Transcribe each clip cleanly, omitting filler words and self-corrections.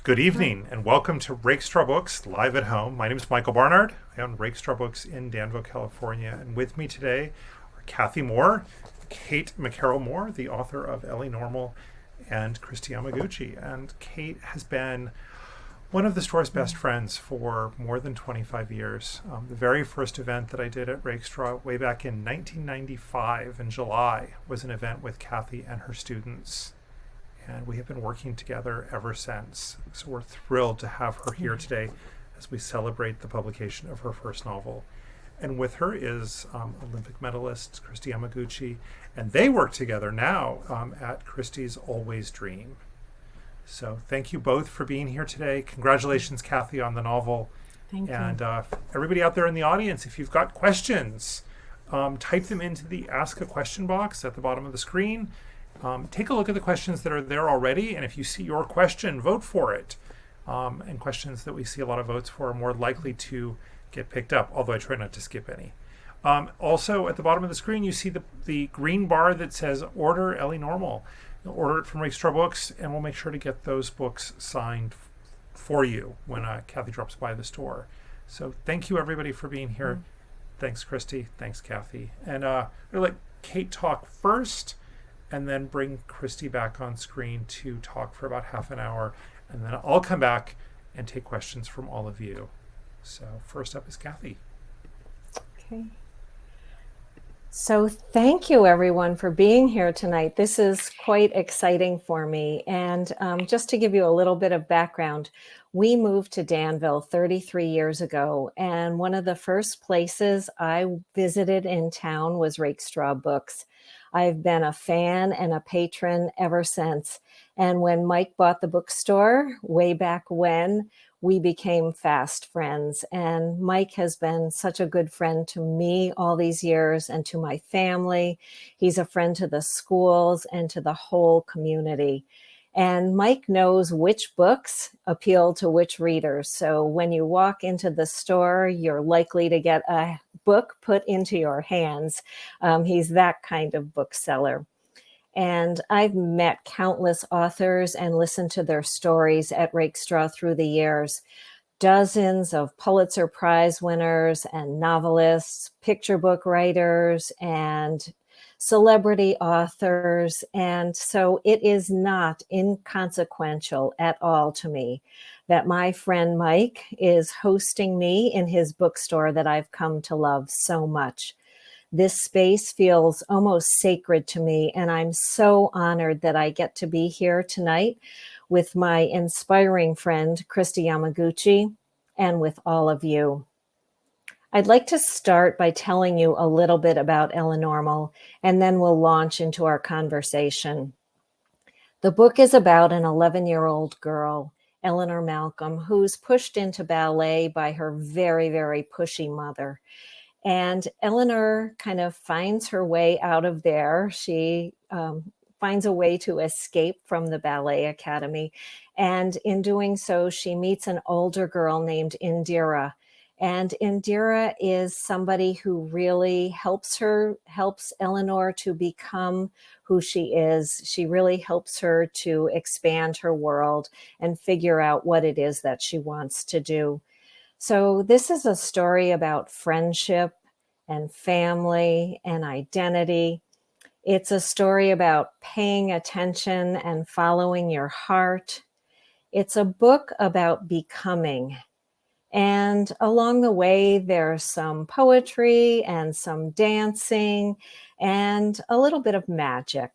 Good evening and welcome to Rakestraw Books live at home. My name is Michael Barnard. I own Rakestraw Books in Danville, California. And with me today are Kathy Moore, Kate McCarroll Moore, the author of Elinormal, and Kristi Yamaguchi. And Kate has been one of the store's best friends for more than 25 years. The very first event that I did at Rakestraw way back in 1995 in July was an event with Kathy and her students. And we have been working together ever since. So we're thrilled to have her here today as we celebrate the publication of her first novel. And with her is Olympic medalist Kristi Yamaguchi, and they work together now at Kristi's Always Dream. So thank you both for being here today. Congratulations, Kathy, on the novel. Thank you. And everybody out there in the audience, if you've got questions, type them into the Ask a Question box at the bottom of the screen. Take a look at the questions that are there already, and if you see your question, vote for it. And questions that we see a lot of votes for are more likely to get picked up, although I try not to skip any. Also, at the bottom of the screen, you see the green bar that says Order Elinormal. You'll order it from Rakestraw Books, and we'll make sure to get those books signed for you when Kathy drops by the store. So thank you, everybody, for being here. Thanks, Kristi. Thanks, Kathy. And we'll let Kate talk first, and then bring Kristi back on screen to talk for about half an hour. And then I'll come back and take questions from all of you. So first up is Kathy. Okay. So thank you, everyone, for being here tonight. This is quite exciting for me. And just to give you a little bit of background, we moved to Danville 33 years ago. And one of the first places I visited in town was Rakestraw Books. I've been a fan and a patron ever since. And when Mike bought the bookstore way back when, we became fast friends. And Mike has been such a good friend to me all these years and to my family. He's a friend to the schools and to the whole community. And Mike knows which books appeal to which readers. So when you walk into the store, you're likely to get a book put into your hands. He's that kind of bookseller. And I've met countless authors and listened to their stories at Rakestraw through the years. Dozens of Pulitzer Prize winners and novelists, picture book writers, and celebrity authors. And so it is not inconsequential at all to me that my friend Mike is hosting me in his bookstore that I've come to love so much. This space feels almost sacred to me, and I'm so honored that I get to be here tonight with my inspiring friend, Kristi Yamaguchi, and with all of you. I'd like to start by telling you a little bit about Elinormal, and then we'll launch into our conversation. The book is about an 11-year-old girl, Eleanor Malcolm, who's pushed into ballet by her very, very pushy mother. And Eleanor kind of finds her way out of there. She finds a way to escape from the ballet academy. And in doing so, she meets an older girl named Indira. And Indira is somebody who really helps Eleanor to become who she is. She really helps her to expand her world and figure out what it is that she wants to do. So this is a story about friendship and family and identity. It's a story about paying attention and following your heart. It's a book about becoming. And along the way, there's some poetry and some dancing and a little bit of magic.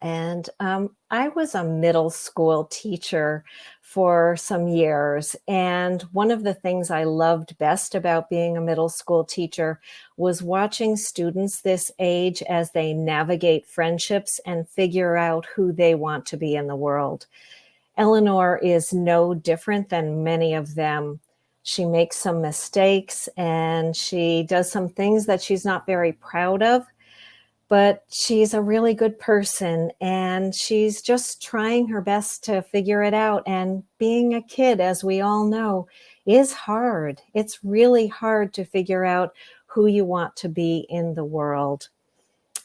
And I was a middle school teacher for some years. And one of the things I loved best about being a middle school teacher was watching students this age as they navigate friendships and figure out who they want to be in the world. Eleanor is no different than many of them. She makes some mistakes and she does some things that she's not very proud of. But she's a really good person and she's just trying her best to figure it out. And being a kid, as we all know, is hard. It's really hard to figure out who you want to be in the world.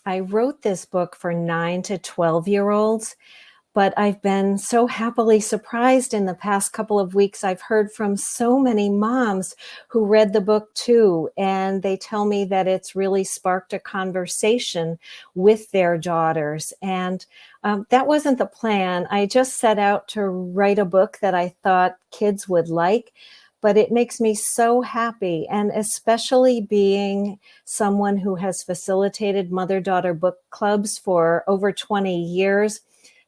I wrote this book for 9 to 12-year-olds, But I've been so happily surprised in the past couple of weeks. I've heard from so many moms who read the book too, and they tell me that it's really sparked a conversation with their daughters. And that wasn't the plan. I just set out to write a book that I thought kids would like, but it makes me so happy. And especially being someone who has facilitated mother-daughter book clubs for over 20 years,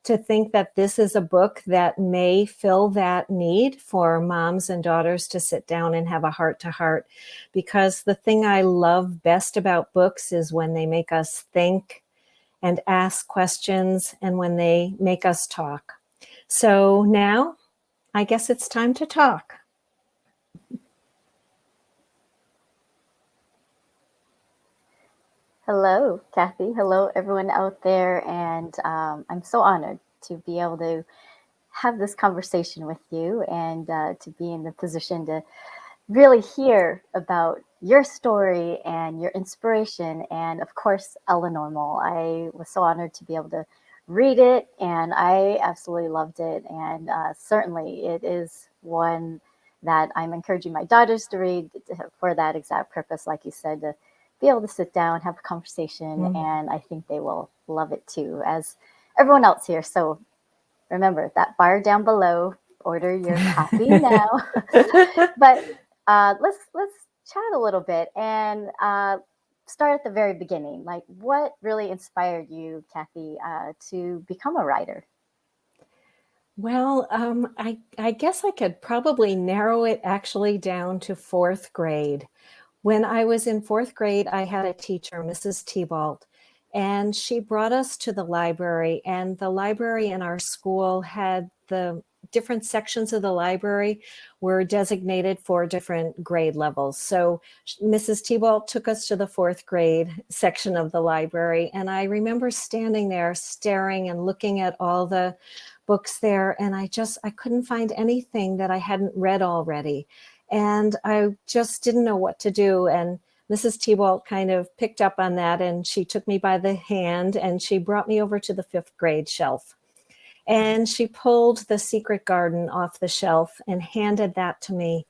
to think that this is a book that may fill that need for moms and daughters to sit down and have a heart-to-heart. Because the thing I love best about books is when they make us think and ask questions, and when they make us talk. So now I guess it's time to talk. Hello, Kathy. Hello, everyone out there. And I'm so honored to be able to have this conversation with you and to be in the position to really hear about your story and your inspiration. And of course, Elinormal. I was so honored to be able to read it, and I absolutely loved it. And certainly it is one that I'm encouraging my daughters to read for that exact purpose, like you said, to be able to sit down, have a conversation, and I think they will love it too, as everyone else here. So remember that bar down below, order your copy now. But let's chat a little bit and start at the very beginning. Like, what really inspired you, Kathy, to become a writer? Well, I guess I could probably narrow it actually down to fourth grade. When I was in fourth grade, I had a teacher, Mrs. Tebalt, and she brought us to the library. And the library in our school had the different sections of the library were designated for different grade levels. So Mrs. Tebalt took us to the fourth grade section of the library. And I remember standing there staring and looking at all the books there. And I couldn't find anything that I hadn't read already. And I just didn't know what to do. And Mrs. Tebalt kind of picked up on that, and she took me by the hand and she brought me over to the fifth grade shelf. And she pulled The Secret Garden off the shelf and handed that to me.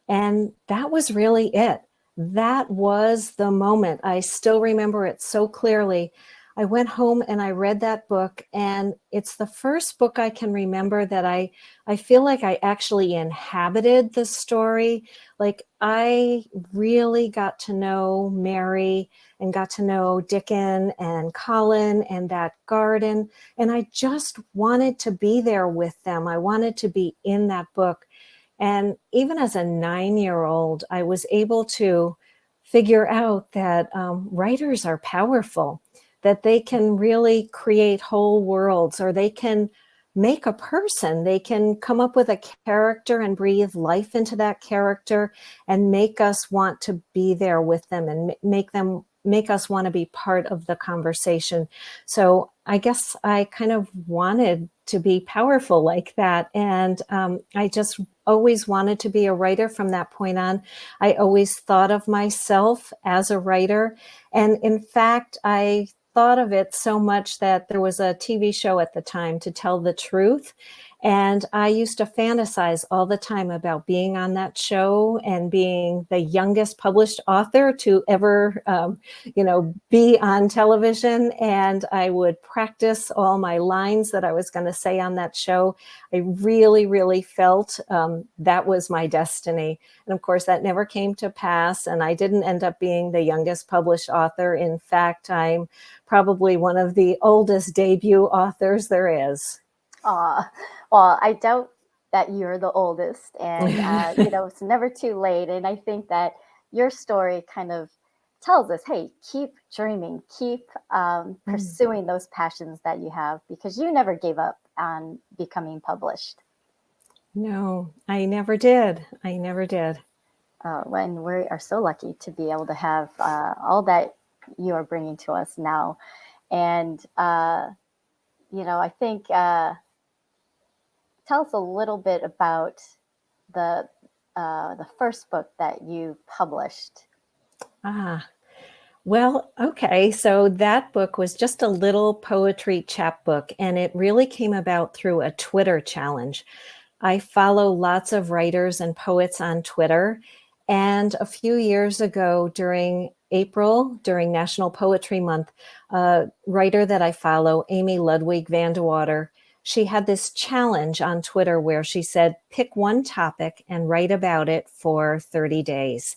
And that was really it. That was the moment. I still remember it so clearly. I went home and I read that book, and it's the first book I can remember that I feel like I actually inhabited the story. Like, I really got to know Mary and got to know Dickon and Colin and that garden. And I just wanted to be there with them. I wanted to be in that book. And even as a 9-year-old, I was able to figure out that writers are powerful, that they can really create whole worlds, or they can make a person. They can come up with a character and breathe life into that character and make us want to be there with them and make us want to be part of the conversation. So I guess I kind of wanted to be powerful like that. And I just always wanted to be a writer from that point on. I always thought of myself as a writer. And in fact, I thought of it so much that there was a TV show at the time, To Tell the Truth. And I used to fantasize all the time about being on that show and being the youngest published author to ever, be on television. And I would practice all my lines that I was going to say on that show. I really, really felt that was my destiny. And of course, that never came to pass. And I didn't end up being the youngest published author. In fact, I'm probably one of the oldest debut authors there is. Well, I doubt that you're the oldest, and it's never too late. And I think that your story kind of tells us, hey, keep dreaming, keep pursuing those passions that you have, because you never gave up on becoming published. No, I never did. I never did. And we are so lucky to be able to have all that you are bringing to us now. And, I think... tell us a little bit about the first book that you published. Well, okay. So that book was just a little poetry chapbook, and it really came about through a Twitter challenge. I follow lots of writers and poets on Twitter. And a few years ago, during April, during National Poetry Month, a writer that I follow, Amy Ludwig van de Water, she had this challenge on Twitter where she said, pick one topic and write about it for 30 days.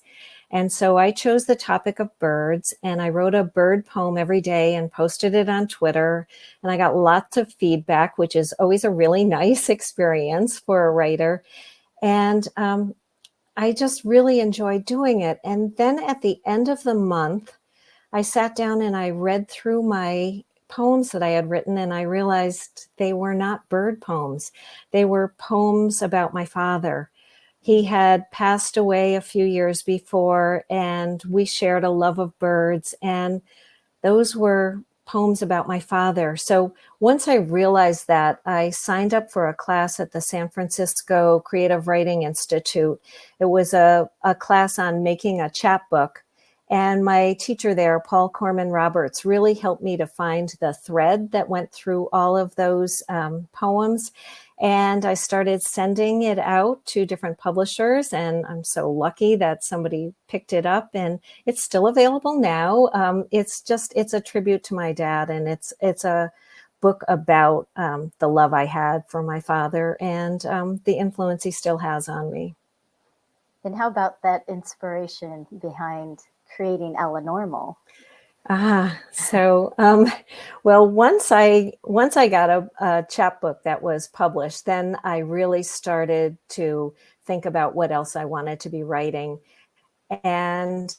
And so I chose the topic of birds, and I wrote a bird poem every day and posted it on Twitter. And I got lots of feedback, which is always a really nice experience for a writer. And I just really enjoyed doing it. And then at the end of the month, I sat down and I read through my poems that I had written, and I realized they were not bird poems. They were poems about my father. He had passed away a few years before, and we shared a love of birds. And those were poems about my father. So once I realized that, I signed up for a class at the San Francisco Creative Writing Institute. It was a class on making a chapbook. And my teacher there, Paul Corman Roberts, really helped me to find the thread that went through all of those poems. And I started sending it out to different publishers. And I'm so lucky that somebody picked it up, and it's still available now. It's a tribute to my dad, and it's a book about the love I had for my father and the influence he still has on me. And how about that inspiration behind creating Elinormal? Well, once I got a chapbook that was published, then I really started to think about what else I wanted to be writing. And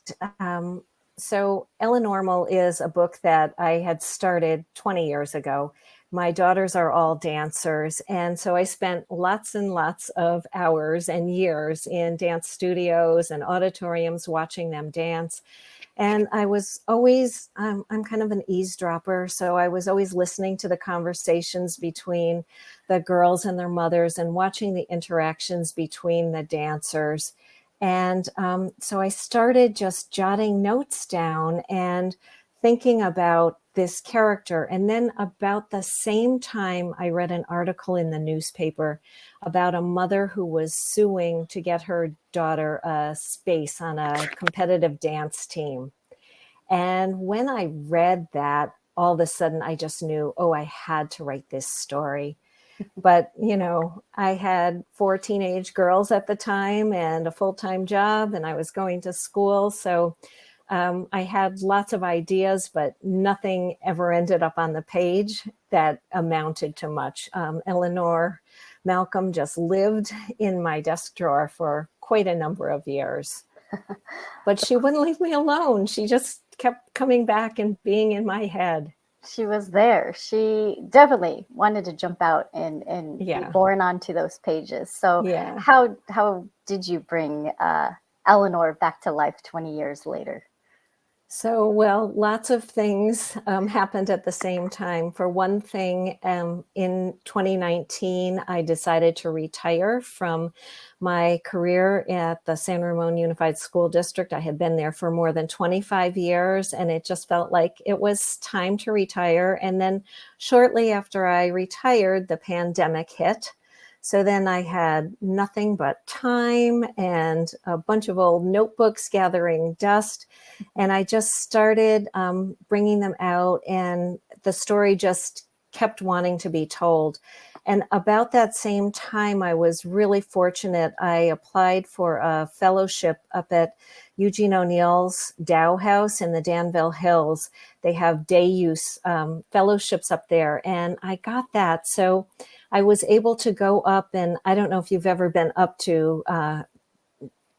so Elinormal is a book that I had started 20 years ago. My daughters are all dancers, and so I spent lots and lots of hours and years in dance studios and auditoriums watching them dance. And I was always, I'm kind of an eavesdropper, so I was always listening to the conversations between the girls and their mothers and watching the interactions between the dancers. And so I started just jotting notes down and thinking about this character. And then about the same time, I read an article in the newspaper about a mother who was suing to get her daughter a space on a competitive dance team. And when I read that, all of a sudden I just knew, oh, I had to write this story. But, I had 4 teenage girls at the time and a full-time job, and I was going to school. So I had lots of ideas, but nothing ever ended up on the page that amounted to much. Eleanor Malcolm just lived in my desk drawer for quite a number of years. But she wouldn't leave me alone. She just kept coming back and being in my head. She was there. She definitely wanted to jump out and be born onto those pages. So how did you bring Eleanor back to life 20 years later? So, well, lots of things happened at the same time. For one thing, in 2019, I decided to retire from my career at the San Ramon Unified School District. I had been there for more than 25 years, and it just felt like it was time to retire. And then shortly after I retired, the pandemic hit. So then I had nothing but time and a bunch of old notebooks gathering dust. And I just started bringing them out, and the story just kept wanting to be told. And about that same time, I was really fortunate. I applied for a fellowship up at Eugene O'Neill's Dow House in the Danville Hills. They have day use fellowships up there, and I got that. So I was able to go up, and I don't know if you've ever been up to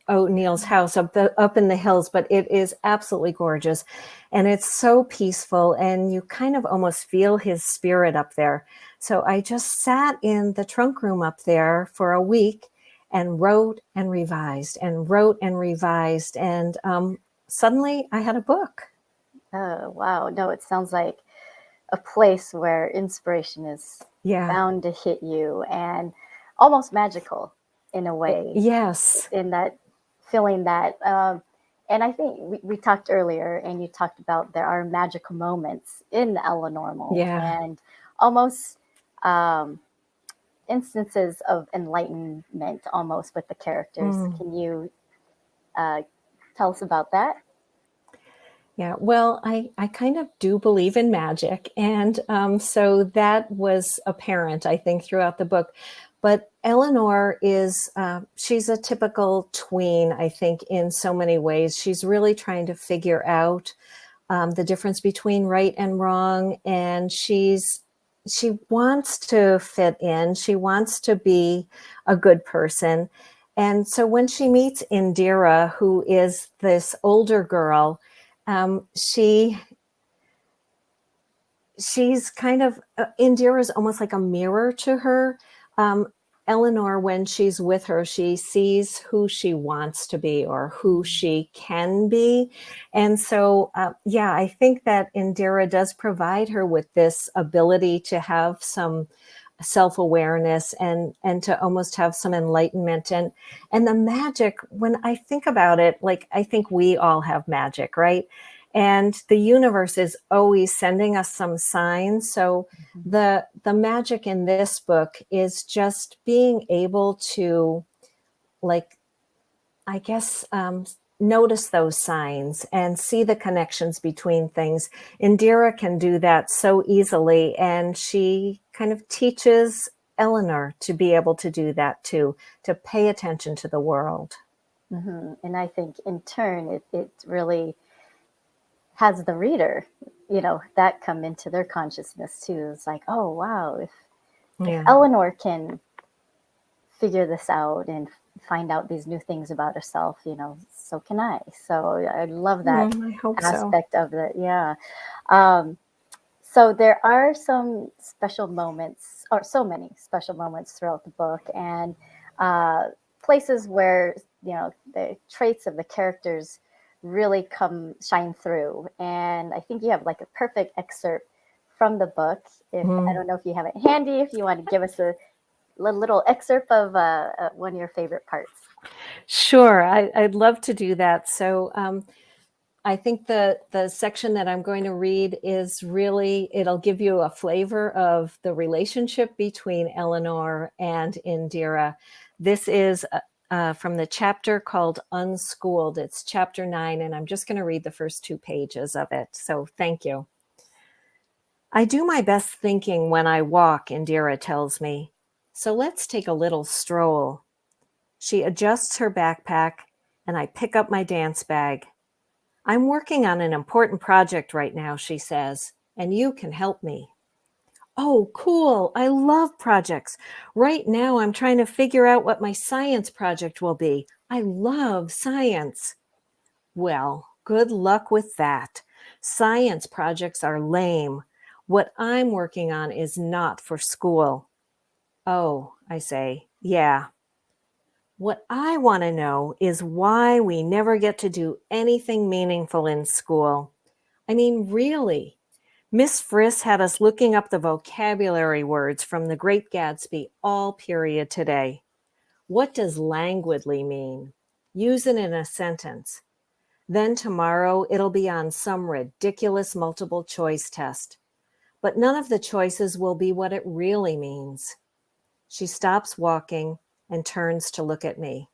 O'Neill's house up in the hills, but it is absolutely gorgeous, and it's so peaceful, and you kind of almost feel his spirit up there. So I just sat in the trunk room up there for a week and wrote and revised and wrote and revised, and suddenly I had a book. Oh, wow. No, it sounds like a place where inspiration is bound to hit you, and almost magical in a way. Yes. In that feeling that And I think we talked earlier, and you talked about there are magical moments in the Elinormal, Yeah. and almost instances of enlightenment almost with the characters. Mm. Can you tell us about that? Yeah, well, I kind of do believe in magic. And so that was apparent, I think, throughout the book. But Eleanor is, she's a typical tween, I think, in so many ways. She's really trying to figure out the difference between right and wrong. And she wants to fit in. She wants to be a good person. And so when she meets Indira, who is this older girl, she's kind of Indira is almost like a mirror to her. Eleanor, when she's with her, she sees who she wants to be or who she can be. And so, yeah, I think that Indira does provide her with this ability to have some self-awareness and to almost have some enlightenment and the magic. When I think about it, like, I think we all have magic, right? And the universe is always sending us some signs. So the magic in this book is just being able to, like, I guess, notice those signs and see the connections between things. Indira can do that so easily, and she kind of teaches Eleanor to be able to do that too, to pay attention to the world. And I think in turn, it really has the reader, that come into their consciousness too. It's like, oh, wow, if Yeah. Eleanor can figure this out and find out these new things about herself, so can I. So I love that I hope so. aspect of it. Yeah. So there are some special moments, or so many special moments throughout the book, and places where, the traits of the characters really shine through. And I think you have like a perfect excerpt from the book. I don't know if you have it handy, if you want to give us a little excerpt of one of your favorite parts. Sure, I'd love to do that. So I think the section that I'm going to read is really, it'll give you a flavor of the relationship between Eleanor and Indira. This is from the chapter called Unschooled. It's chapter 9, and I'm just going to read the first 2 pages of it. So thank you. I do my best thinking when I walk, Indira tells me. So let's take a little stroll. She adjusts her backpack, and I pick up my dance bag. I'm working on an important project right now, she says, and you can help me. Oh, cool. I love projects. Right now, I'm trying to figure out what my science project will be. I love science. Well, good luck with that. Science projects are lame. What I'm working on is not for school. Oh, I say, yeah. What I want to know is why we never get to do anything meaningful in school. I mean, really. Miss Friss had us looking up the vocabulary words from The Great Gatsby all period today. What does languidly mean? Use it in a sentence. Then tomorrow it'll be on some ridiculous multiple choice test. But none of the choices will be what it really means. She stops walking and turns to look at me.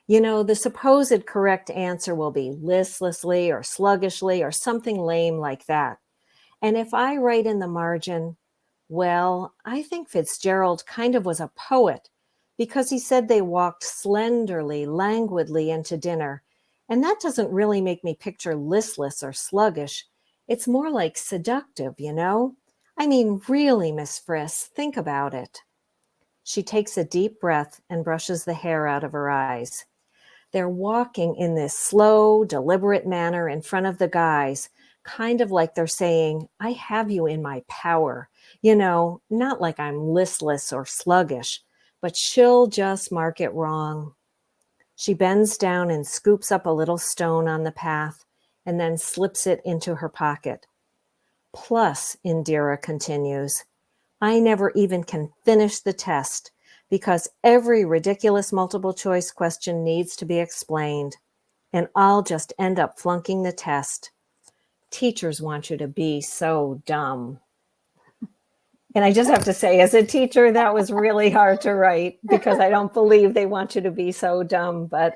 The supposed correct answer will be listlessly or sluggishly or something lame like that. And if I write in the margin, well, I think Fitzgerald kind of was a poet because he said they walked slenderly, languidly into dinner. And that doesn't really make me picture listless or sluggish. It's more like seductive, I mean, really, Miss Friss, think about it. She takes a deep breath and brushes the hair out of her eyes. They're walking in this slow, deliberate manner in front of the guys, kind of like they're saying, I have you in my power. Not like I'm listless or sluggish, but she'll just mark it wrong. She bends down and scoops up a little stone on the path and then slips it into her pocket. Plus, Indira continues, I never even can finish the test because every ridiculous multiple choice question needs to be explained. and I'll just end up flunking the test. Teachers want you to be so dumb. And I just have to say, as a teacher, that was really hard to write because I don't believe they want you to be so dumb. But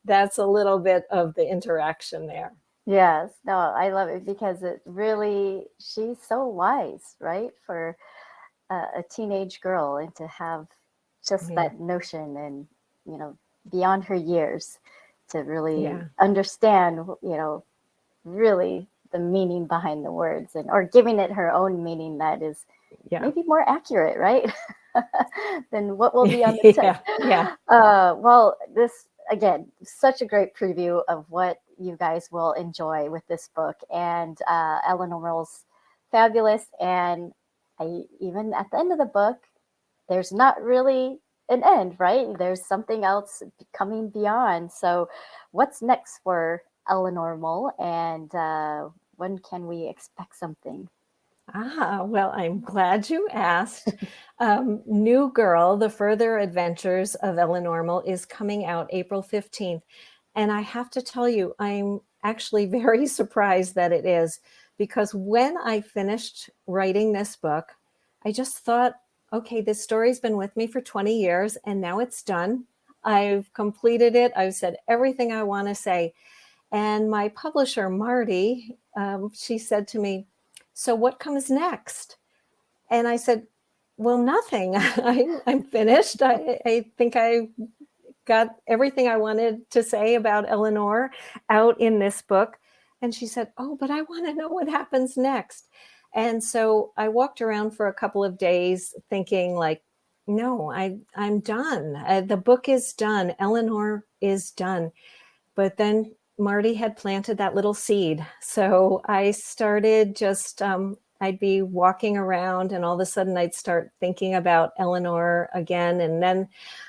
that's a little bit of the interaction there. Yes, no, I love it because it really, she's so wise, right? For a teenage girl, and to have just that notion and, beyond her years to really understand, really the meaning behind the words, and or giving it her own meaning that is maybe more accurate, right? than what will be on the test. Well, this, again, such a great preview of what you guys will enjoy with this book. And Elinormal's fabulous. And even at the end of the book, there's not really an end, right? There's something else coming beyond. So what's next for Elinormal, and when can we expect something? Well, I'm glad you asked. New Girl, The Further Adventures of Elinormal is coming out April 15th. And I have to tell you, I'm actually very surprised that it is, because when I finished writing this book, I just thought, okay, this story's been with me for 20 years and now it's done. I've completed it. I've said everything I want to say. And my publisher, Marty, she said to me, so what comes next? And I said, well, nothing. I'm finished. I think I got everything I wanted to say about Eleanor out in this book. And she said, oh, but I want to know what happens next. And so I walked around for a couple of days thinking like, no, I'm done. The book is done. Eleanor is done. But then Marty had planted that little seed. So I started just, I'd be walking around and all of a sudden I'd start thinking about Eleanor again. And then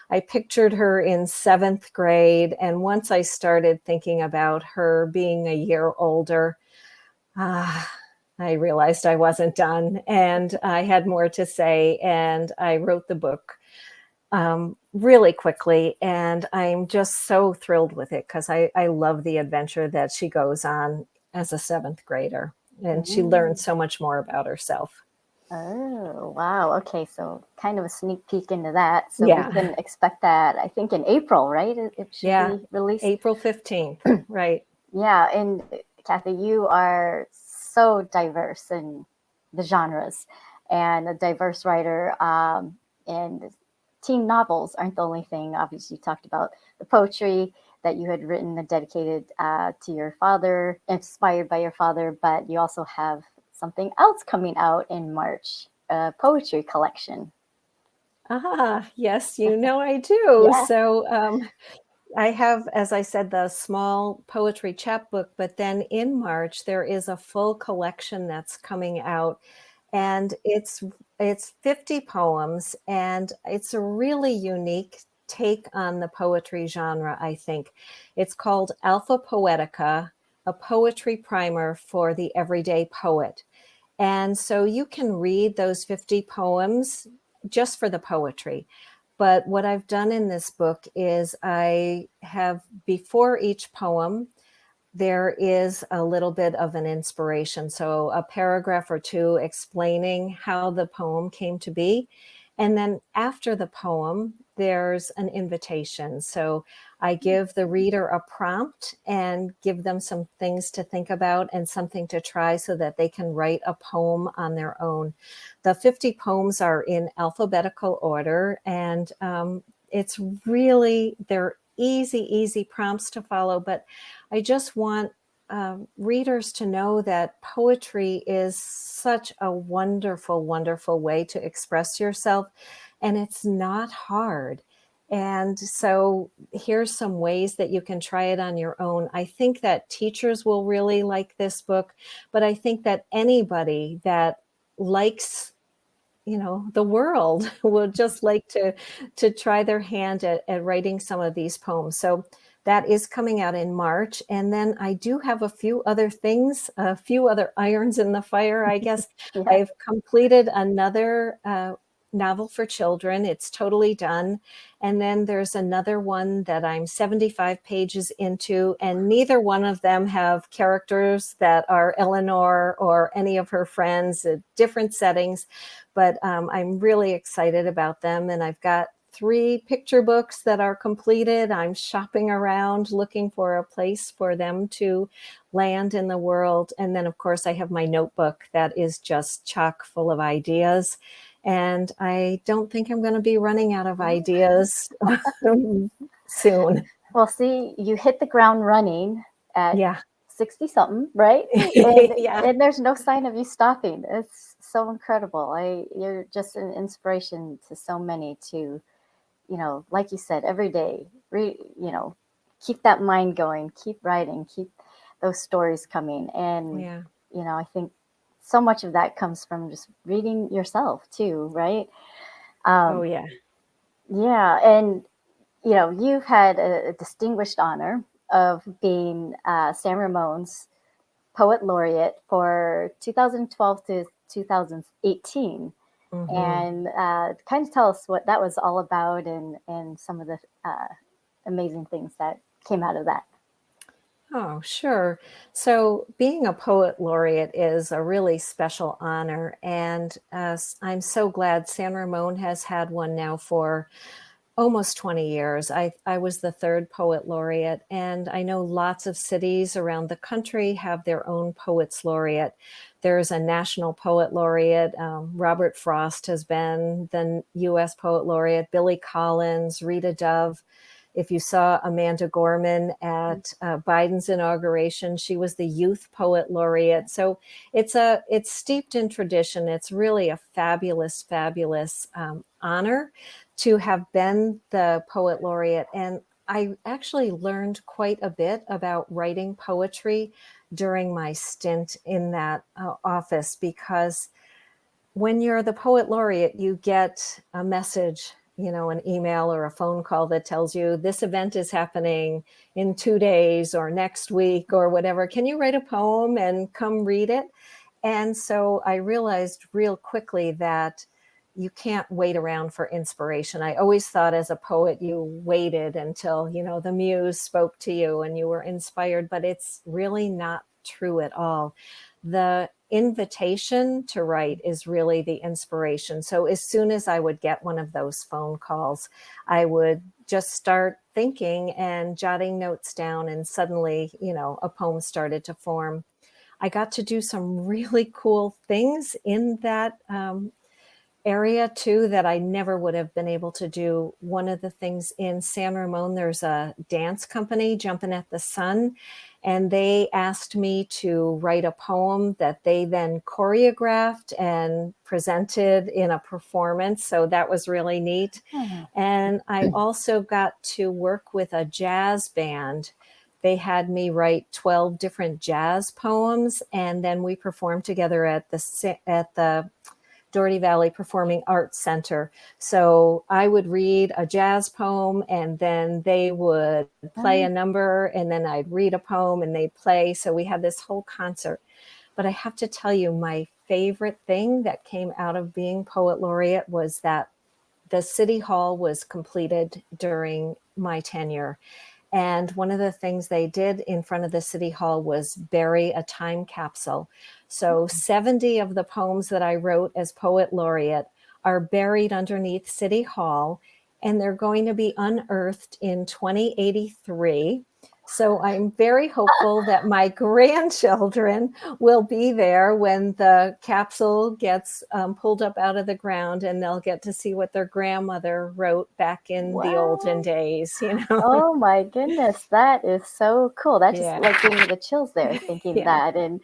I pictured her in 7th grade. And once I started thinking about her being a year older, I realized I wasn't done and I had more to say. And I wrote the book really quickly. And I'm just so thrilled with it because I love the adventure that she goes on as a 7th grader. And she learns so much more about herself. Oh, wow. Okay, so kind of a sneak peek into that. So we can expect that, I think, in April, right? It should be released. April 15th, right. Yeah, and Kathy, you are so diverse in the genres and a diverse writer. And teen novels aren't the only thing. Obviously, you talked about the poetry that you had written and dedicated to your father, inspired by your father, but you also have something else coming out in March, a poetry collection. Yes, I do. So I have, as I said, the small poetry chapbook, but then in March, there is a full collection that's coming out. And it's 50 poems, and it's a really unique take on the poetry genre, I think. It's called Alpha Poetica, a poetry primer for the everyday poet. And so you can read those 50 poems just for the poetry. But what I've done in this book is I have, before each poem, there is a little bit of an inspiration. So a paragraph or two explaining how the poem came to be. And then after the poem, there's an invitation. So I give the reader a prompt and give them some things to think about and something to try so that they can write a poem on their own. The 50 poems are in alphabetical order, and it's really, they're easy prompts to follow, but I just want readers to know that poetry is such a wonderful, wonderful way to express yourself, and it's not hard. And so here's some ways that you can try it on your own. I think that teachers will really like this book, but I think that anybody that likes the world would just like to try their hand at writing some of these poems. So that is coming out in March. And then I do have a few other things, a few other irons in the fire, I guess. I've completed another novel for children. It's totally done. And then there's another one that I'm 75 pages into, and neither one of them have characters that are Eleanor or any of her friends, different settings. But I'm really excited about them. And I've got 3 picture books that are completed. I'm shopping around looking for a place for them to land in the world. And then, of course, I have my notebook that is just chock full of ideas. And I don't think I'm going to be running out of ideas soon. Well, see, you hit the ground running at Yeah. 60 something, right? And, Yeah. and there's no sign of you stopping. It's so incredible. You're just an inspiration to so many to, like you said, every day, keep that mind going, keep writing, keep those stories coming. And, Yeah. I think so much of that comes from just reading yourself too, right? Oh, Um, yeah. yeah. And, you've had a distinguished honor of being San Ramon's Poet Laureate for 2012 to 2018. Mm-hmm. And kind of tell us what that was all about and some of the amazing things that came out of that. Oh, sure. So being a poet laureate is a really special honor. And I'm so glad San Ramon has had one now for almost 20 years. I was the 3rd poet laureate, and I know lots of cities around the country have their own poets laureate. There's a national poet laureate. Robert Frost has been the U.S. poet laureate, Billy Collins, Rita Dove. If you saw Amanda Gorman at Biden's inauguration, she was the youth poet laureate. So it's steeped in tradition. It's really a fabulous, fabulous honor to have been the poet laureate. And I actually learned quite a bit about writing poetry during my stint in that office, because when you're the poet laureate, you get a message, an email or a phone call that tells you this event is happening in 2 days or next week or whatever. Can you write a poem and come read it? And so I realized real quickly that you can't wait around for inspiration. I always thought as a poet, you waited until, the muse spoke to you and you were inspired, but it's really not true at all. The invitation to write is really the inspiration. So as soon as I would get one of those phone calls, I would just start thinking and jotting notes down, and suddenly, a poem started to form. I got to do some really cool things in that area too that I never would have been able to do. One of the things in San Ramon, there's a dance company, Jumpin' at the Sun, and they asked me to write a poem that they then choreographed and presented in a performance. So that was really neat. And I also got to work with a jazz band. They had me write 12 different jazz poems, and then we performed together at the Doherty Valley Performing Arts Center. So I would read a jazz poem, and then they would play a number, and then I'd read a poem and they'd play. So we had this whole concert. But I have to tell you, my favorite thing that came out of being poet laureate was that the city hall was completed during my tenure. And one of the things they did in front of the city hall was bury a time capsule. So 70 of the poems that I wrote as poet laureate are buried underneath City Hall, and they're going to be unearthed in 2083. So I'm very hopeful that my grandchildren will be there when the capsule gets pulled up out of the ground, and they'll get to see what their grandmother wrote back in the olden days, Oh my goodness, that is so cool. That just Yeah. gave me the chills there thinking Yeah. that. And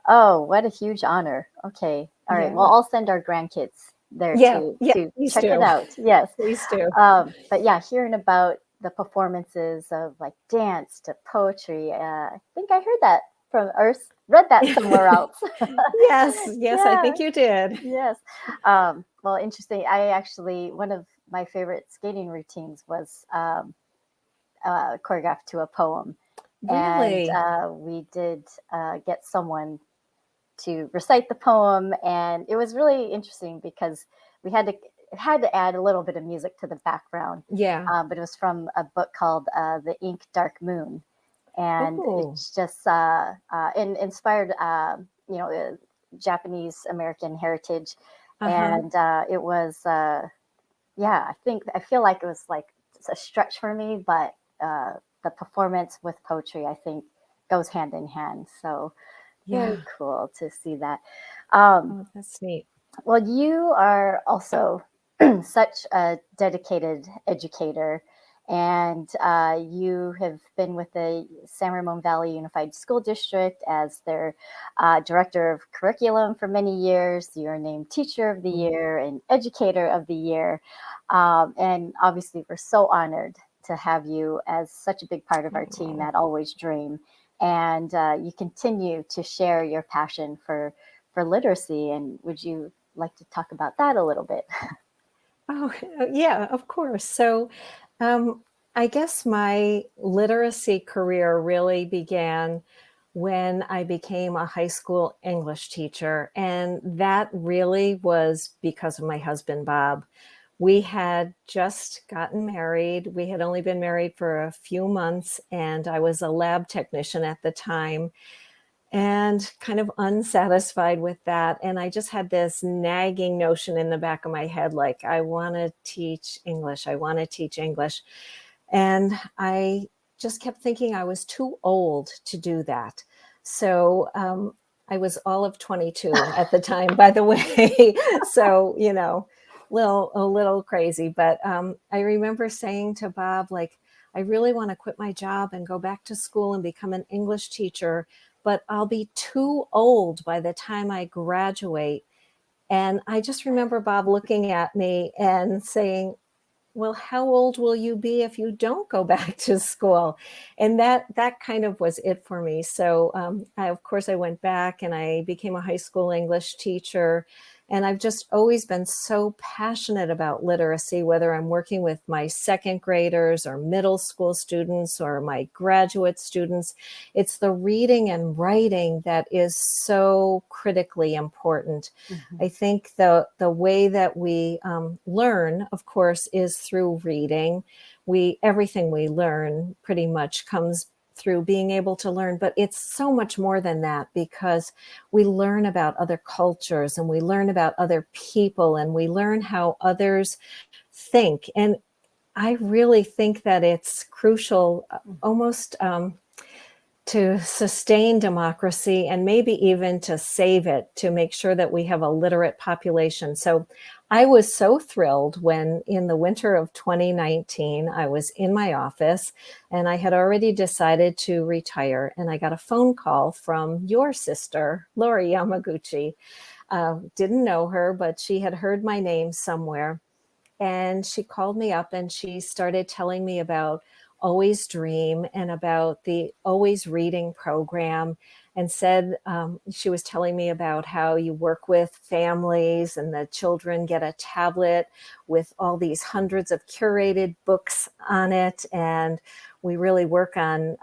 oh, what a huge honor. Okay. All right. Yeah. Well, I'll send our grandkids there to please check do. it out. Yes. Please do. But yeah, hearing about the performances of like dance to poetry, I think I heard that from or read that somewhere else. Yes, I think you did. Yes. Well, interesting. I actually, one of my favorite skating routines was choreographed to a poem. Really? And we did get someone to recite the poem. And it was really interesting because we had to it had to add a little bit of music to the background. Yeah. But it was from a book called The Ink Dark Moon. And Oh. it's just inspired, Japanese American heritage. Uh-huh. And it was, I feel like it was like a stretch for me, but the performance with poetry, I think, goes hand in hand. So very Yeah. cool to see that. Oh, that's neat. Well, you are also such a dedicated educator, and you have been with the San Ramon Valley Unified School District as their director of curriculum for many years. You're named Teacher of the Year and Educator of the Year. And obviously, we're so honored to have you as such a big part of our team at Always Dream. And you continue to share your passion for literacy. And would you like to talk about that a little bit? Oh, yeah, of course. So, I guess my literacy career really began when I became a high school English teacher. And that really was because of my husband, Bob. We had just gotten married. We had only been married for a few months, and I was a lab technician at the time and kind of unsatisfied with that. And I just had this nagging notion in the back of my head, like, I want to teach English. I want to teach English. And I just kept thinking I was too old to do that. So I was all of 22 at the time, by the way. So, a little crazy. But I remember saying to Bob, like, I really want to quit my job and go back to school and become an English teacher, but I'll be too old by the time I graduate. And I just remember Bob looking at me and saying, well, how old will you be if you don't go back to school? And that kind of was it for me. So of course, I went back and I became a high school English teacher. And I've just always been so passionate about literacy, whether I'm working with my second graders or middle school students or my graduate students. It's the reading and writing that is so critically important. Mm-hmm. I think the way that we learn, of course, is through reading. Everything we learn pretty much comes through being able to learn, but it's so much more than that, because we learn about other cultures and we learn about other people and we learn how others think. And I really think that it's crucial, almost to sustain democracy and maybe even to save it, to make sure that we have a literate population. So I was so thrilled when in the winter of 2019, I was in my office and I had already decided to retire. And I got a phone call from your sister, Lori Yamaguchi. Didn't know her, but she had heard my name somewhere. And she called me up and she started telling me about Always Dream and about the Always Reading program, and said she was telling me about how you work with families and the children get a tablet with all these hundreds of curated books on it. And we really work on,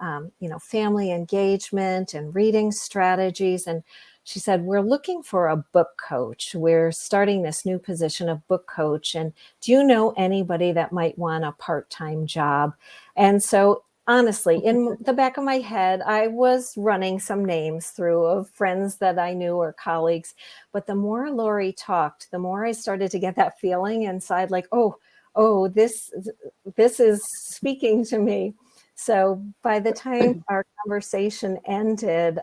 family engagement and reading strategies. And she said, we're looking for a book coach. We're starting this new position of book coach. And do you know anybody that might want a part-time job? And so honestly, in the back of my head, I was running some names through of friends that I knew or colleagues. But the more Lori talked, the more I started to get that feeling inside, like, oh, this is speaking to me. So by the time our conversation ended,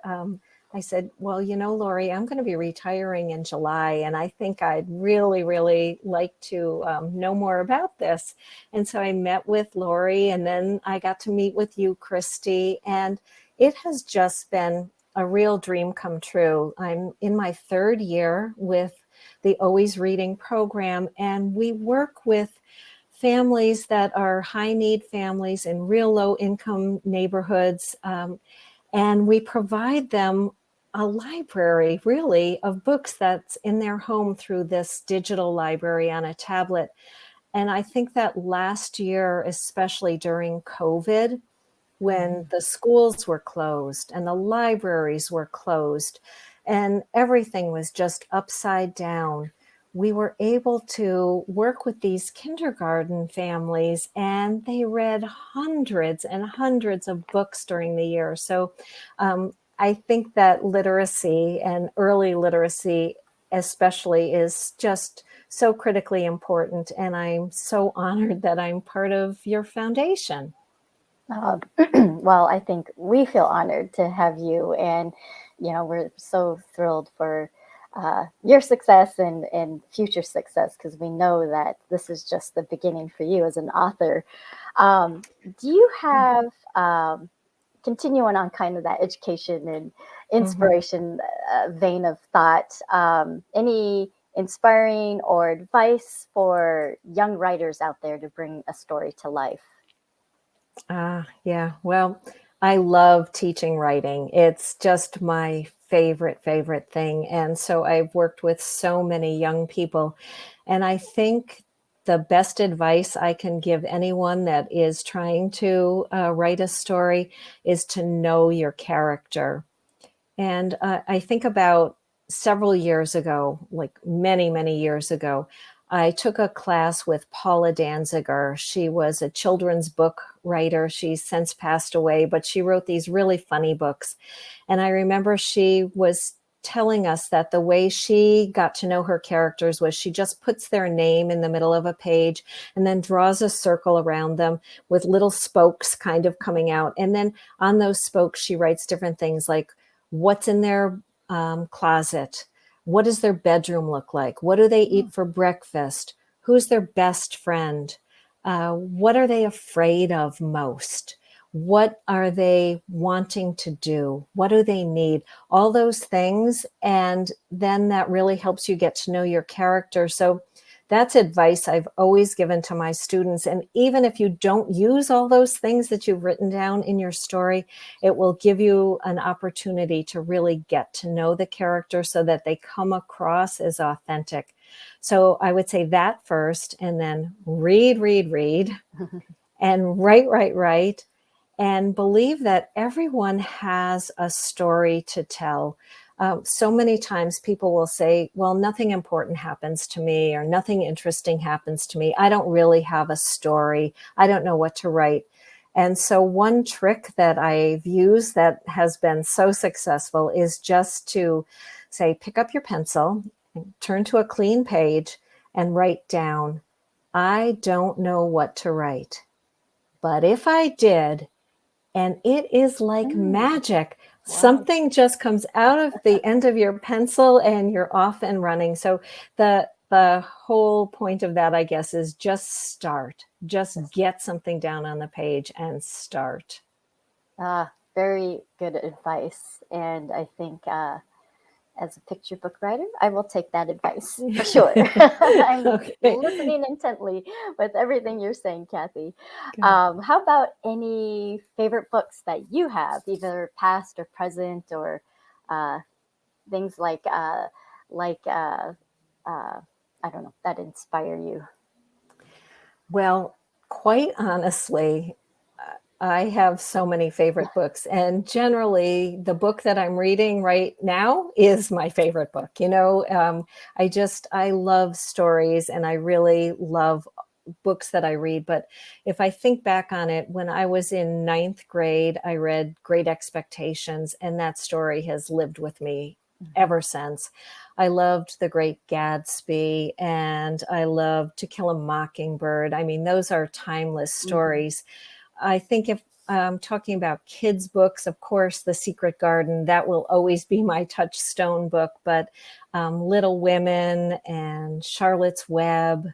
I said, well, Lori, I'm going to be retiring in July, and I think I'd really, really like to know more about this. And so I met with Lori, and then I got to meet with you, Kristi, and it has just been a real dream come true. I'm in my third year with the Always Reading program, and we work with families that are high need families in real low income neighborhoods. And we provide them a library, really, of books that's in their home through this digital library on a tablet. And I think that last year, especially during COVID, when the schools were closed and the libraries were closed and everything was just upside down, we were able to work with these kindergarten families, and they read hundreds and hundreds of books during the year. So I think that literacy and early literacy especially is just so critically important. And I'm so honored that I'm part of your foundation. Well, I think we feel honored to have you, and we're so thrilled for your success and future success, because we know that this is just the beginning for you as an author. Do you have, continuing on kind of that education and inspiration vein of thought, any inspiring or advice for young writers out there to bring a story to life? Yeah. Well, I love teaching writing. It's just my favorite thing. And so I've worked with so many young people. And I think the best advice I can give anyone that is trying to write a story is to know your character. And I think about several years ago, like many years ago, I took a class with Paula Danziger. She was a children's book writer. She's since passed away, but she wrote these really funny books. And I remember she was telling us that the way she got to know her characters was she just puts their name in the middle of a page and then draws a circle around them with little spokes kind of coming out. And then on those spokes, she writes different things like what's in their closet. What does their bedroom look like? What do they eat for breakfast? Who's their best friend? What are they afraid of most? What are they wanting to do? What do they need? All those things. And then that really helps you get to know your character. So that's advice I've always given to my students. And even if you don't use all those things that you've written down in your story, it will give you an opportunity to really get to know the character so that they come across as authentic. So I would say that first, and then read, and write, and believe that everyone has a story to tell. So many times people will say, well, nothing important happens to me, or nothing interesting happens to me. I don't really have a story. I don't know what to write. And so one trick that I've used that has been so successful is just to say, pick up your pencil, and turn to a clean page, and write down, I don't know what to write. But if I did, and it is like magic. Wow. Something just comes out of the end of your pencil and you're off and running. So the whole point of that, I guess, is just start. Just get something down on the page and start. Very good advice. And I think as a picture book writer, I will take that advice for sure. I'm listening intently with everything you're saying, Kathy. How about any favorite books that you have, either past or present, or things like I don't know, that inspire you? Well, quite honestly, I have so many favorite books, and generally the book that I'm reading right now is my favorite book. I love stories, and I really love books that I read. But if I think back on it, when I was in 9th grade, I read Great Expectations, and that story has lived with me ever since. I loved The Great Gatsby, and I loved To Kill a Mockingbird. I mean, those are timeless stories. I think if I'm talking about kids' books, of course, The Secret Garden, that will always be my touchstone book. But Little Women and Charlotte's Web,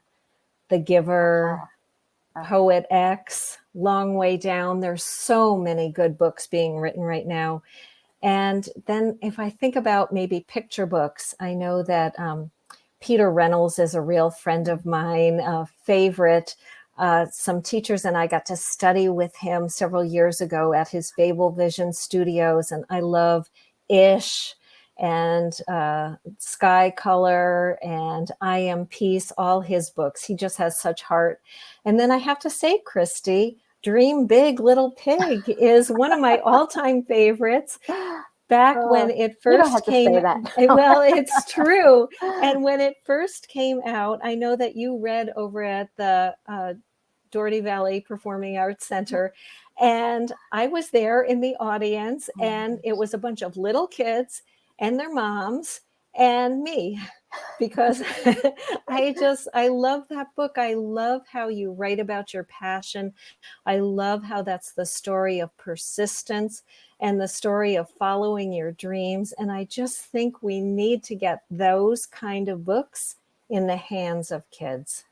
The Giver, Poet X, Long Way Down. There's so many good books being written right now. And then if I think about maybe picture books, I know that Peter Reynolds is a real friend of mine, a favorite. Some teachers and I got to study with him several years ago at his Babel Vision Studios, and I love Ish and Sky Color and I Am Peace, all his books. He just has such heart. And then I have to say, Kristi, Dream Big, Little Pig is one of my all-time favorites. back when it You don't first have to say came, that. well, it's true. And when it first came out, I know that you read over at the Doherty Valley Performing Arts Center. And I was there in the audience, and it was a bunch of little kids and their moms and me, because I love that book. I love how you write about your passion. I love how that's the story of persistence and the story of following your dreams. And I just think we need to get those kind of books in the hands of kids.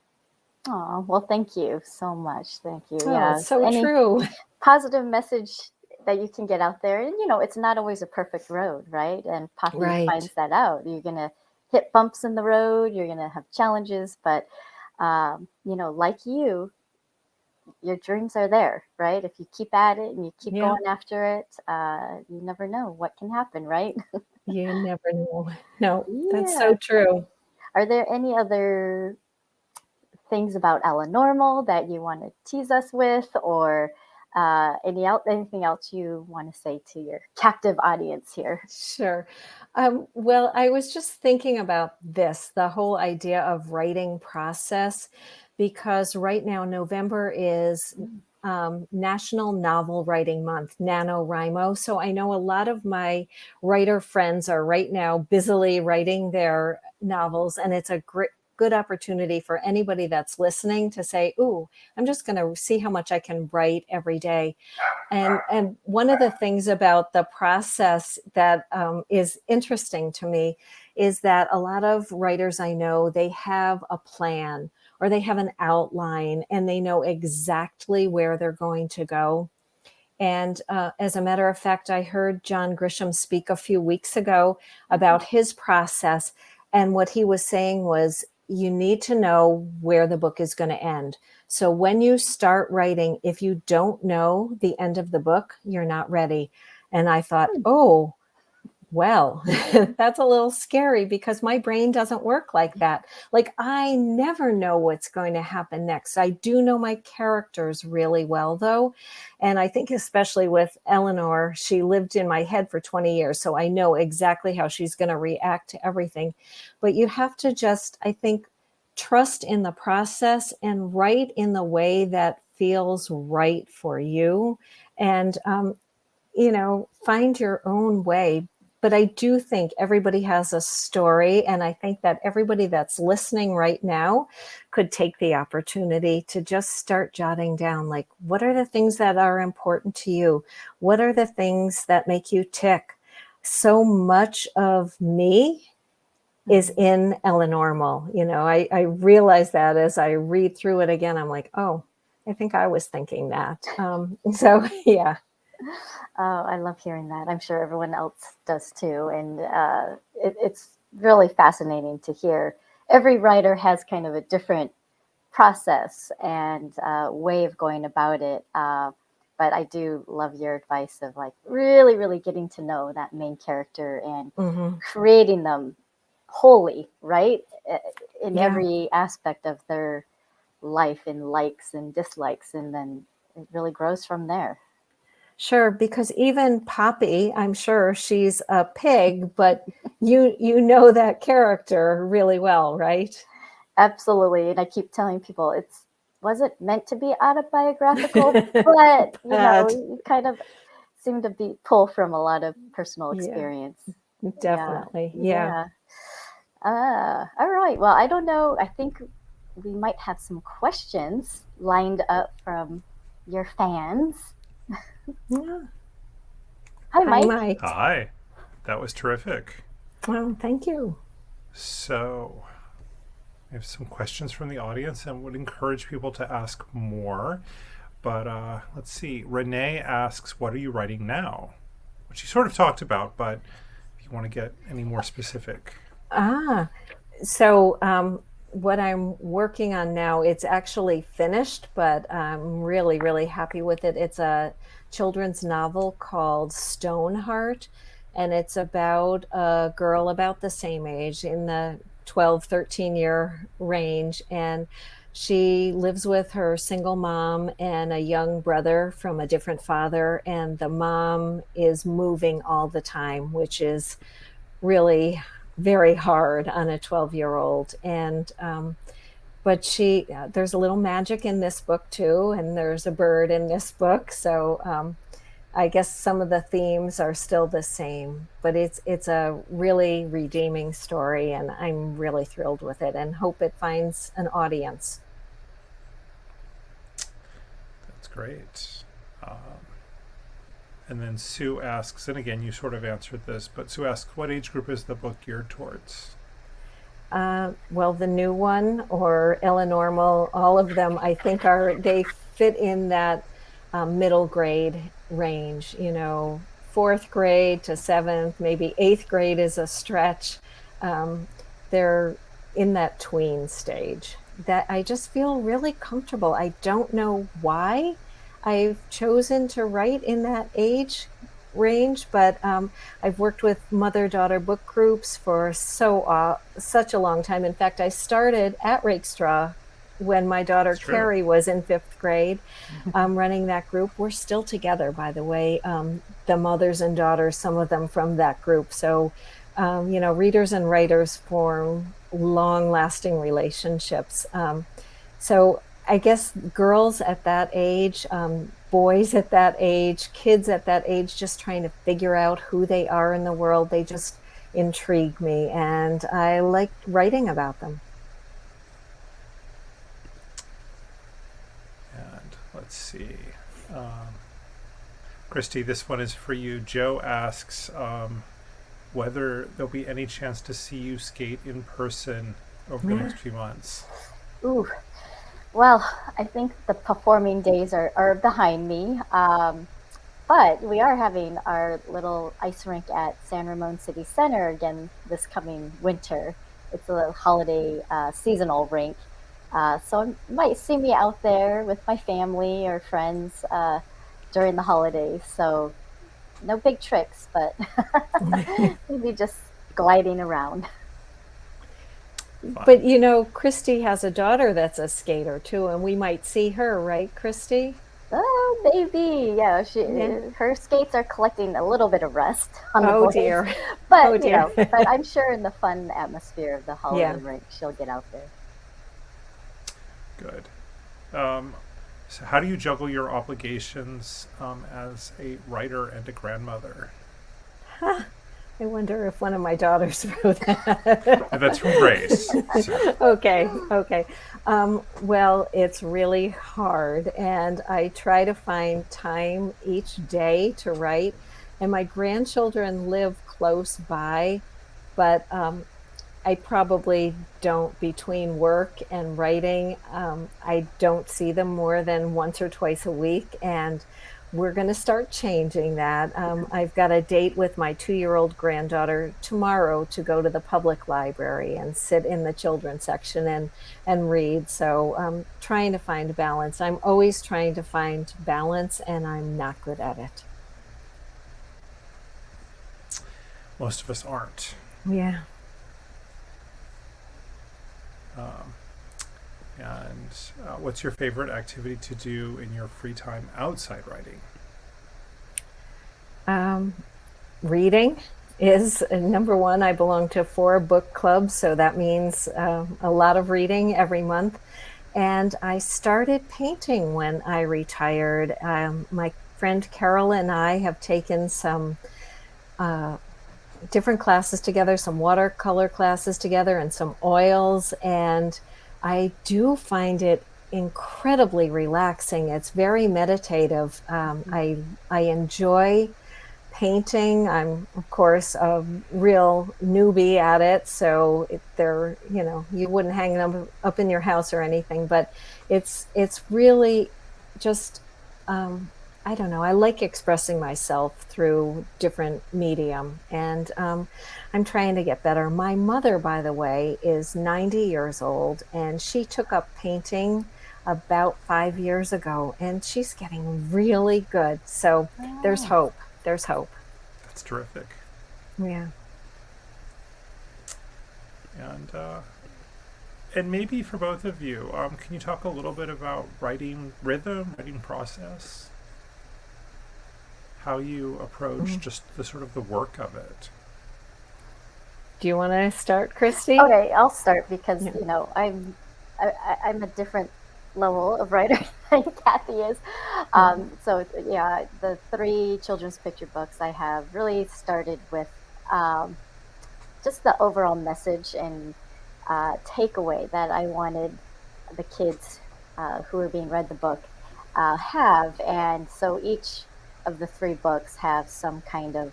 Oh, well, thank you so much. Thank you. Oh, Yeah. it's so Any true. positive message that you can get out there. And, it's not always a perfect road, right? And Poppy Right. finds that out. You're going to hit bumps in the road. You're going to have challenges. But, like you, your dreams are there, right? If you keep at it and you keep Yeah. going after it, you never know what can happen, right? You never know. No, that's Yeah. so true. Are there any other things about Elinormal that you want to tease us with, or anything else you want to say to your captive audience here? Sure. Well, I was just thinking about this, the whole idea of writing process, because right now, November is National Novel Writing Month, NaNoWriMo. So I know a lot of my writer friends are right now busily writing their novels, and it's a good opportunity for anybody that's listening to say, ooh, I'm just going to see how much I can write every day. And one of the things about the process that is interesting to me is that a lot of writers I know, they have a plan or they have an outline and they know exactly where they're going to go. And as a matter of fact, I heard John Grisham speak a few weeks ago about his process. And what he was saying was, you need to know where the book is going to end. So when you start writing, if you don't know the end of the book, you're not ready. And I thought, oh, well, that's a little scary because my brain doesn't work like that. Like, I never know what's going to happen next. I do know my characters really well, though. And I think especially with Eleanor, she lived in my head for 20 years. So I know exactly how she's going to react to everything. But you have to just, I think, trust in the process and write in the way that feels right for you. And, find your own way. But I do think everybody has a story. And I think that everybody that's listening right now could take the opportunity to just start jotting down, like, what are the things that are important to you? What are the things that make you tick? So much of me is in Elinormal. I realize that as I read through it again, I'm like, oh, I think I was thinking that. So, yeah. Oh, I love hearing that. I'm sure everyone else does too. And it's really fascinating to hear. Every writer has kind of a different process and way of going about it. But I do love your advice of like really, really getting to know that main character and creating them wholly, right? In every aspect of their life, and likes and dislikes. And then it really grows from there. Sure, because even Poppy, I'm sure she's a pig, but you know that character really well, right? Absolutely. And I keep telling people it wasn't meant to be autobiographical, but you kind of seem to be pull from a lot of personal experience. Definitely. Yeah. All right. Well, I don't know. I think we might have some questions lined up from your fans. Yeah. Hi, Mike. Mike. Hi. That was terrific. Well, thank you. So, we have some questions from the audience and would encourage people to ask more. But let's see. Renee asks, what are you writing now? Which you sort of talked about, but if you want to get any more specific. So what I'm working on now, it's actually finished, but I'm really, really happy with it. It's a children's novel called Stoneheart, and it's about a girl about the same age, in the 12, 13-year range. And She lives with her single mom and a young brother from a different father, and the mom is moving all the time, which is really very hard on a 12-year-old. And but there's a little magic in this book too, and there's a bird in this book. So I guess some of the themes are still the same, but it's a really redeeming story, and I'm really thrilled with it and hope it finds an audience. That's great. And then Sue asks, and again, you sort of answered this, but Sue asks, what age group is the book geared towards? Well, the new one or Elinormal, all of them, I think they fit in that middle grade range, fourth grade to seventh, maybe eighth grade is a stretch. They're in that tween stage that I just feel really comfortable. I don't know why I've chosen to write in that age range, but I've worked with mother-daughter book groups for such a long time. In fact, I started at Rakestraw when my daughter Carrie was in fifth grade, running that group. We're still together, by the way, the mothers and daughters, some of them from that group. So, readers and writers form long-lasting relationships. So I guess girls at that age, boys at that age, kids at that age, just trying to figure out who they are in the world, they just intrigue me, and I like writing about them. And let's see. Kristi, this one is for you. Joe asks whether there'll be any chance to see you skate in person over the next few months. Ooh. Well, I think the performing days are behind me, but we are having our little ice rink at San Ramon City Center again this coming winter. It's a little holiday seasonal rink, so you might see me out there with my family or friends during the holidays. So no big tricks, but maybe just gliding around. But Kristi has a daughter that's a skater too, and we might see her, right, Kristi? Oh, maybe. Yeah, her skates are collecting a little bit of rust on the boys. Dear. But but I'm sure in the fun atmosphere of the holiday rink, she'll get out there. Good. So how do you juggle your obligations as a writer and a grandmother? I wonder if one of my daughters wrote that. That's from Grace. So. Okay. Well, it's really hard, and I try to find time each day to write. And my grandchildren live close by, but I probably don't, between work and writing, I don't see them more than once or twice a week, and we're going to start changing that. I've got a date with my 2-year-old granddaughter tomorrow to go to the public library and sit in the children's section and read. So I'm trying to find balance. I'm always trying to find balance, and I'm not good at it. Most of us aren't. Yeah. And what's your favorite activity to do in your free time outside writing? Reading is number one. I belong to 4 book clubs, so that means a lot of reading every month. And I started painting when I retired. My friend Carol and I have taken some different classes together, some watercolor classes together and some oils, and I do find it incredibly relaxing. It's very meditative. I enjoy painting. I'm, of course, a real newbie at it, so you wouldn't hang them up in your house or anything, but it's really just, I don't know, I like expressing myself through different medium, and I'm trying to get better. My mother, by the way, is 90 years old, and she took up painting about 5 years ago, and she's getting really good. So there's hope. There's hope. That's terrific. Yeah. And maybe for both of you, can you talk a little bit about writing rhythm, writing process, how you approach just the sort of the work of it? Do you want to start, Kristi? Okay, I'll start because Yeah. I'm a different level of writer than Kathy is. So yeah, the three children's picture books I have really started with um, just the overall message and takeaway that I wanted the kids who are being read the book have. And so each of the three books have some kind of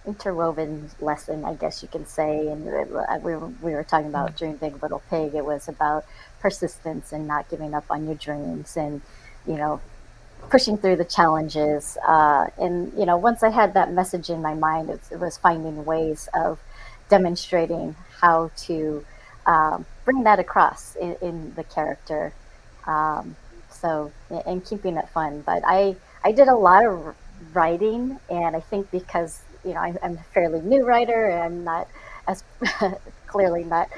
interwoven lesson, I guess you can say. And we were talking about Dream Big Little Pig. It was about persistence and not giving up on your dreams and, you know, pushing through the challenges. And, you know, once I had that message in my mind, it was finding ways of demonstrating how to bring that across in the character. Um, and keeping it fun. But I did a lot of writing, and I think because, you know, I'm a fairly new writer and I'm not as clearly not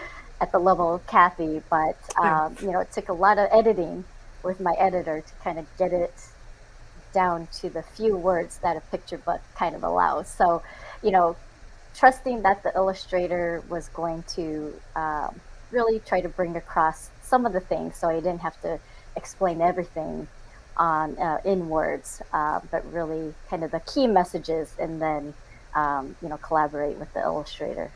at the level of Kathy, but, Yeah. you know, it took a lot of editing with my editor to kind of get it down to the few words that a picture book kind of allows. So, you know, trusting that the illustrator was going to really try to bring across some of the things, so I didn't have to explain everything on in words, but really kind of the key messages, and then you know, collaborate with the illustrator.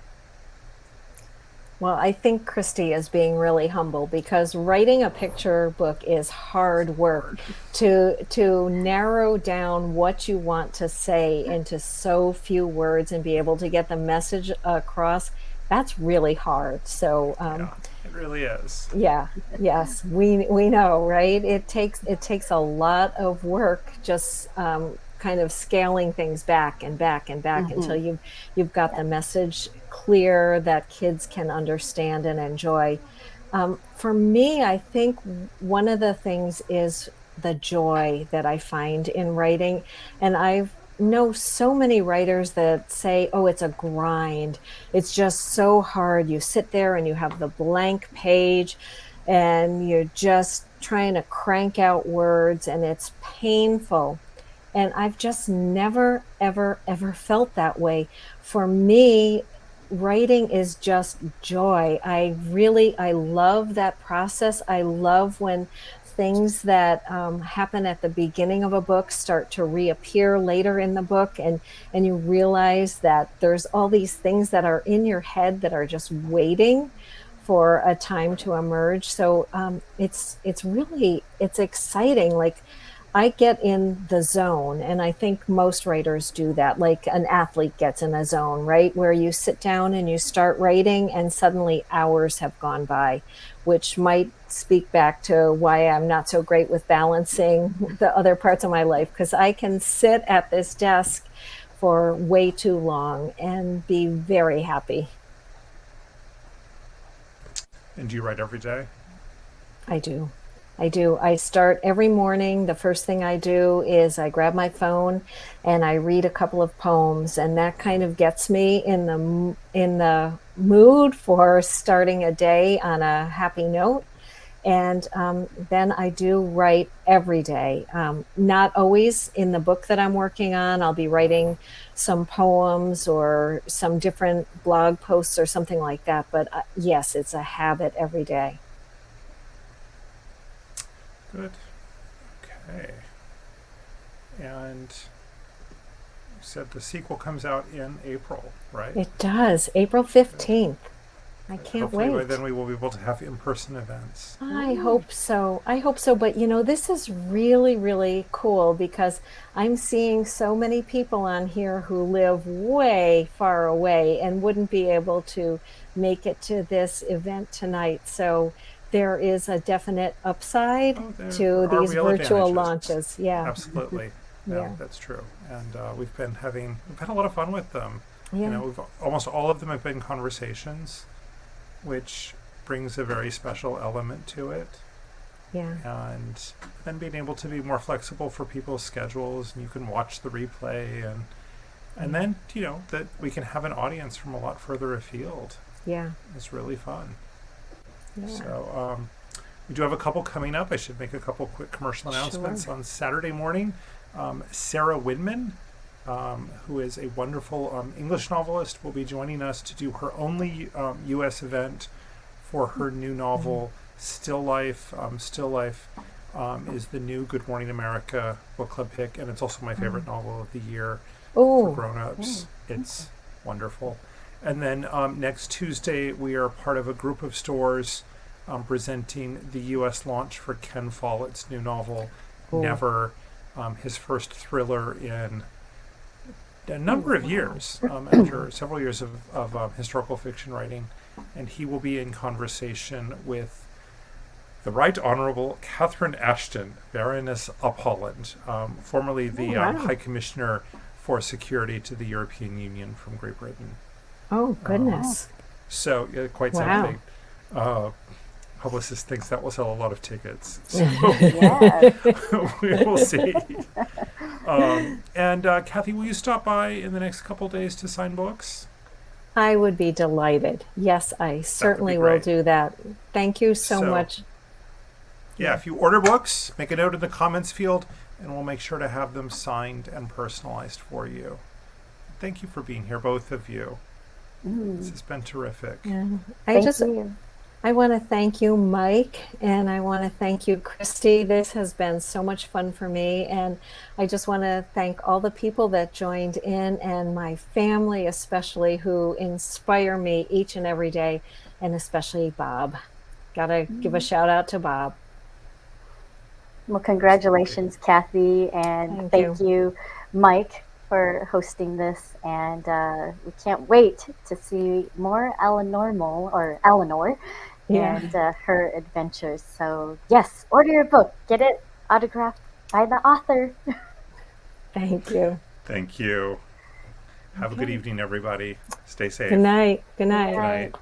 Well, I think Kristi is being really humble because writing a picture book is hard work. To narrow down what you want to say into so few words and be able to get the message across, that's really hard. So Yeah, it really is. yeah, yes, we know, right? It takes a lot of work just kind of scaling things back and back and back until Hmm. you've got the message clear that kids can understand and enjoy. For me, I think one of the things is the joy that I find in writing, and I've know so many writers that say, "Oh, it's a grind. It's just so hard. You sit there and you have the blank page and you're just trying to crank out words and it's painful." And I've just never, ever, ever felt that way. For me, writing is just joy. I love that process. I love when things that happen at the beginning of a book start to reappear later in the book, and you realize that there's all these things that are in your head that are just waiting for a time to emerge. So it's exciting. Like, I get in the zone, and I think most writers do that. Like an athlete gets in a zone, right? Where you sit down and you start writing, and suddenly hours have gone by, which might speak back to why I'm not so great with balancing the other parts of my life, because I can sit at this desk for way too long and be very happy. And do you write every day? I do. I do. I start every morning. The first thing I do is I grab my phone and I read a couple of poems, and that kind of gets me in the mood for starting a day on a happy note. And then I do write every day. Not always in the book that I'm working on. I'll be writing some poems or some different blog posts or something like that. But yes, it's a habit every day. Good. Okay. And you said the sequel comes out in April, right? It does. April 15th. I Good. can't Hopefully by wait. then we will be able to have in-person events. I hope so. I hope so. But this is really, really cool because I'm seeing so many people on here who live way far away and wouldn't be able to make it to this event tonight. So there is a definite upside Oh, there to are these real virtual advantages. launches. Yeah. Absolutely. No, Yeah. that's true. And we've had a lot of fun with them. Yeah. We've almost all of them have been conversations, which brings a very special element to it. Yeah. And then being able to be more flexible for people's schedules, and you can watch the replay, and then that we can have an audience from a lot further afield Yeah. is really fun. Yeah. So we do have a couple coming up. I should make a couple quick commercial announcements. Sure. On Saturday morning, Sarah Widman, who is a wonderful English novelist, will be joining us to do her only U.S. event for her new novel, Still Life. Still Life is the new Good Morning America book club pick, and it's also my favorite novel of the year for Oh, grown-ups. It's wonderful. And then next Tuesday, we are part of a group of stores presenting the U.S. launch for Ken Follett's new novel, Never, his first thriller in a number of years, after several years of historical fiction writing. And he will be in conversation with the Right Honorable Catherine Ashton, Baroness of Holland, formerly the High Commissioner for Security to the European Union from Great Britain. oh goodness. So quite Wow. something. Publicist thinks that will sell a lot of tickets. So Yeah. we will see. And Kathy, will you stop by in the next couple days to sign books? I would be delighted. Yes, I certainly will great. do that. Thank you so So- much. Yeah, if you order books, make a note in the comments field, and we'll make sure to have them signed and personalized for you. Thank you for being here, both of you. This has been terrific. Yeah. Thank you. I want to thank you, Mike, and I want to thank you, Kristi. This has been so much fun for me, and I just want to thank all the people that joined in, and my family especially, who inspire me each and every day, and especially Bob. Gotta give a shout out to Bob. Well, congratulations, Kathy, and Thank thank you, Mike, for hosting this. And we can't wait to see more Elinormal or Eleanor Yeah. and her adventures. So yes, order your book, get it autographed by the author. Thank you. Thank you. Have a good evening, everybody. Stay safe. Good night. Good night. Good night.